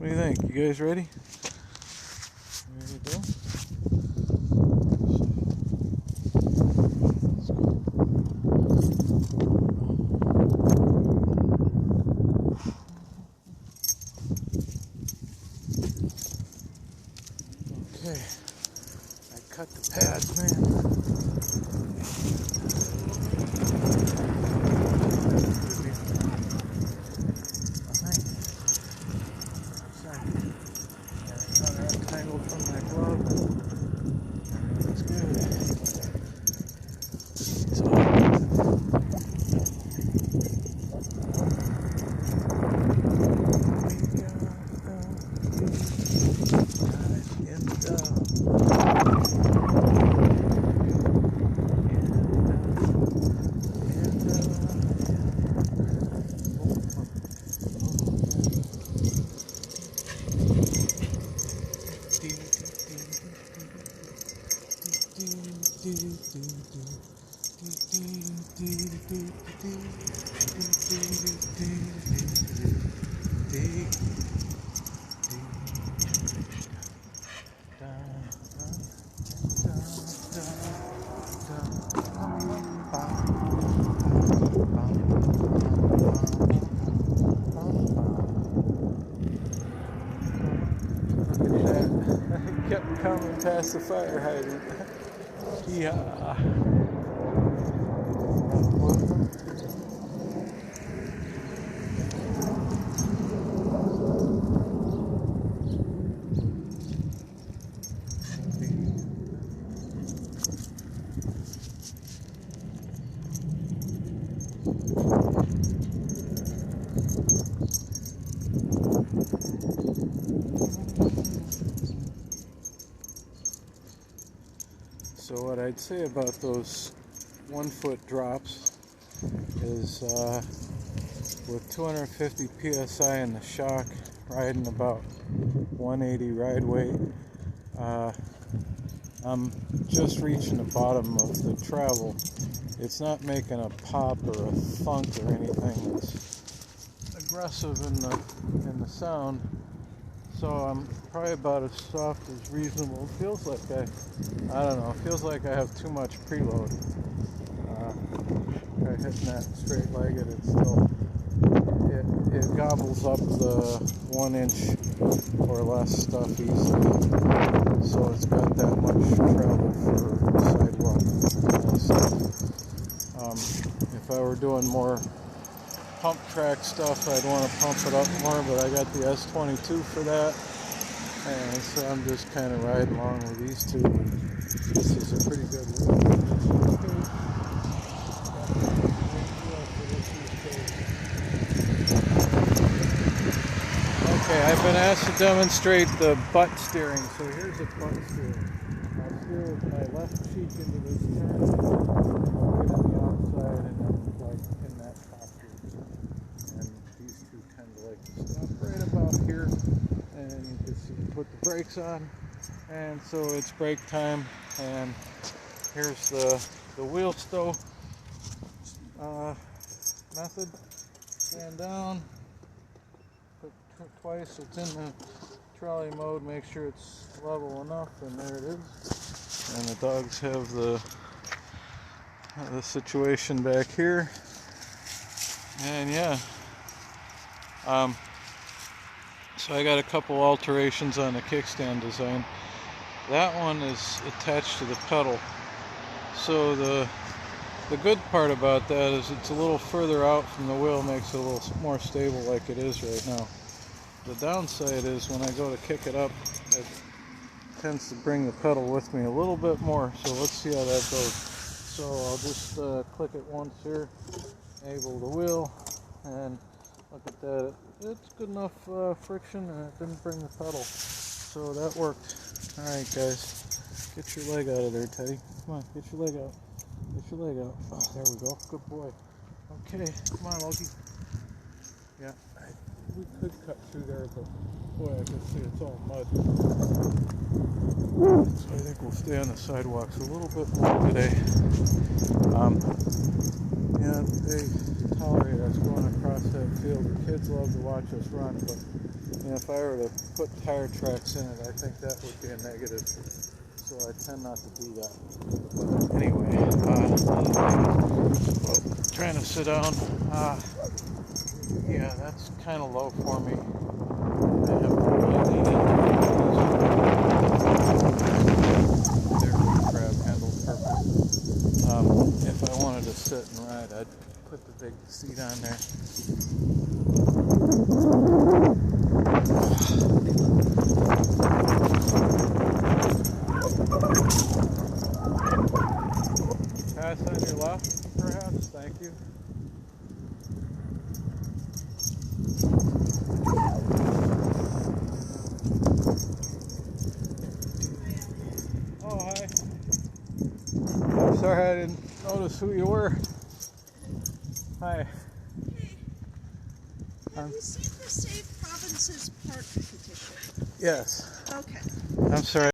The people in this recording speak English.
What do you think? You guys ready? Ready to go? Okay, I cut the pads, man. Tangled from my glove. That's good. So, kept coming past the fire hydrant. Yeah. So what I'd say about those 1 foot drops is with 250 psi in the shock, riding about 180 ride weight, I'm just reaching the bottom of the travel. It's not making a pop or a thunk or anything that's aggressive in the sound. So I'm probably about as soft as reasonable. It feels like I don't know, it feels like I have too much preload. Try hitting that straight-legged, it gobbles up the 1 inch or less stuff easily. So it's got that much travel for sidewalk stuff. If I were doing more pump track stuff, I'd want to pump it up more, but I got the S22 for that, and so I'm just kind of riding along with these two. This is a pretty good wheel. Okay, I've been asked to demonstrate the butt steering, so here's a butt steering. I'll steer with my left cheek into this turn, I'll get on the outside, and then like in that posture. And these two tend to like to stop right about here, and you can see put the brakes on, and so it's brake time. And here's the wheel stow method. Stand down, put twice, so it's in the trolley mode, make sure it's level enough, and there it is. And the dogs have the situation back here. And yeah, so I got a couple alterations on the kickstand design. That one is attached to the pedal. So the good part about that is it's a little further out from the wheel, makes it a little more stable like it is right now. The downside is when I go to kick it up, it tends to bring the pedal with me a little bit more. So let's see how that goes. So I'll just click it once here, enable the wheel, and look at that. It's good enough friction, and it didn't bring the pedal. So that worked. Alright guys, get your leg out of there, Teddy. Come on, get your leg out. Get your leg out. Oh, there we go. Good boy. Okay, come on, Loki. Yeah, we could cut through there, but boy, I can see it's all mud. So I think we'll stay on the sidewalks a little bit more today. Yeah, they tolerate us going across that field. The kids love to watch us run, but you if I were to put tire tracks in it, I think that would be a negative. So I tend not to do that. But anyway, trying to sit down. Yeah, that's kind of low for me. I have to really lean into their grab handle perfect. If I wanted to sit and ride, I'd put the big seat on there. Pass on your left, perhaps? Thank you. Oh, hi. I'm sorry I didn't notice who you were. Hi. Have you seen the Save Provinces Park petition? Yes. Okay. I'm sorry.